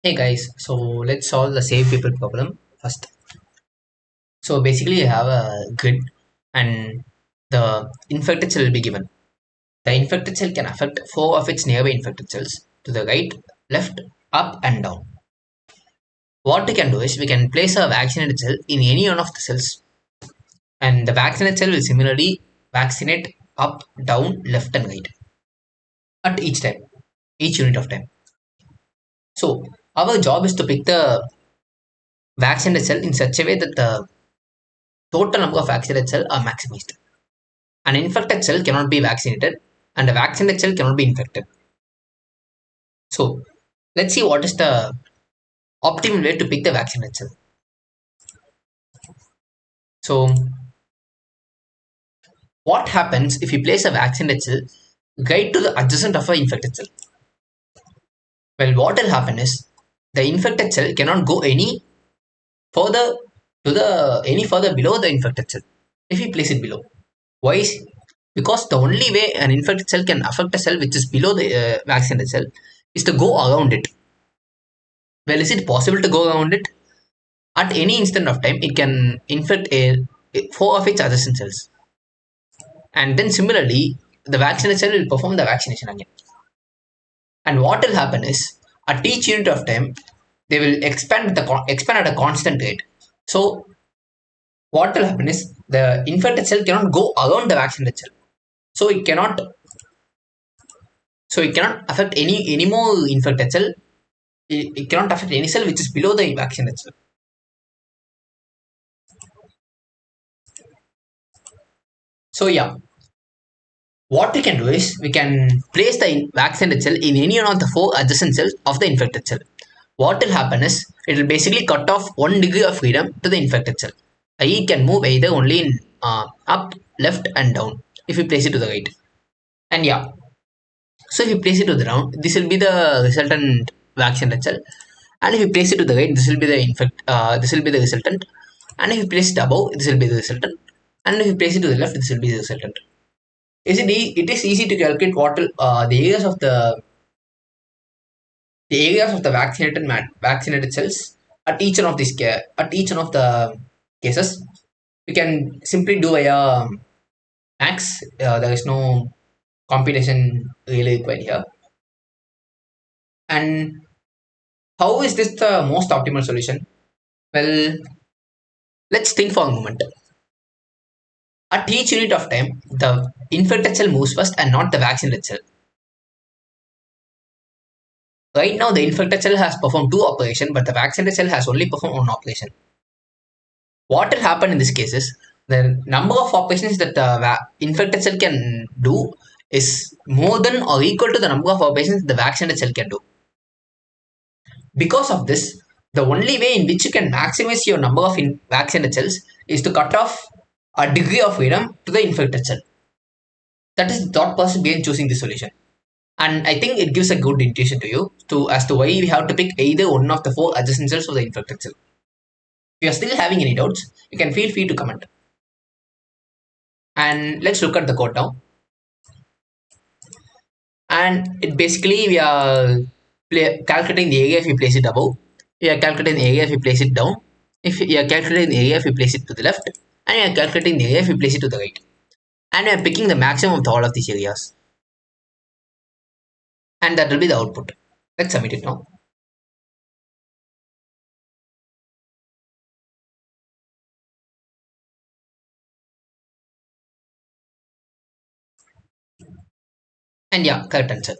Hey guys, so let's solve the save people problem first. So basically you have a grid and the infected cell will be given. The infected cell can affect four of its nearby infected cells to the right, left, up and down. What we can do is we can place a vaccinated cell in any one of the cells and the vaccinated cell will similarly vaccinate up, down, left and right at each time, each unit of time. So our job is to pick the vaccinated cell in such a way that the total number of vaccinated cells are maximized. An infected cell cannot be vaccinated and a vaccinated cell cannot be infected. So let's see what is the optimal way to pick the vaccinated cell. So what happens if you place a vaccinated cell right to the adjacent of an infected cell? Well, what will happen is the infected cell cannot go further any further below the infected cell if you place it below. Why is because the only way an infected cell can affect a cell which is below the vaccinated cell is to go around it. Well, is it possible to go around it? At any instant of time, it can infect four of its adjacent cells. And then similarly, the vaccinated cell will perform the vaccination again. And what will happen is, at each unit of time, they will expand at a constant rate. So what will happen is the infected cell cannot go around the vaccinated cell. So it cannot affect any more infected cell. It cannot affect any cell which is below the vaccinated cell. So yeah, what we can do is we can place the vaccinated cell in any one of the four adjacent cells of the infected cell. What will happen is it will basically cut off 1 degree of freedom to the infected cell. It can move either only in up, left, and down if you place it to the right. And yeah, so if you place it to the down, this will be the resultant vaccinated cell. And if you place it to the right, this will be the this will be the resultant. And if you place it above, this will be the resultant. And if you place it to the left, this will be the resultant. It is easy to calculate what will, the areas of the vaccinated cells at each one of at each one of the cases. We can simply do via max. There is no computation really required here. And how is this the most optimal solution? Well, let's think for a moment. At each unit of time, the infected cell moves first and not the vaccinated cell. Right now, the infected cell has performed two operations, but the vaccinated cell has only performed one operation. What will happen in this case is the number of operations that the infected cell can do is more than or equal to the number of operations the vaccinated cell can do. Because of this, the only way in which you can maximize your number of vaccinated cells is to cut off a degree of freedom to the infected cell. That is the thought process behind choosing this solution. And I think it gives a good intuition to you as to why we have to pick either one of the four adjacent cells of the infected cell. If you are still having any doubts, you can feel free to comment. And let's look at the code now. And it basically we are calculating the area if we place it above. We are calculating the area if we place it down. If we are calculating the area if we place it to the left, and we are calculating the area if we place it to the right. And we are picking the maximum of all of these areas. And that will be the output. Let's submit it now. And yeah, correct answer.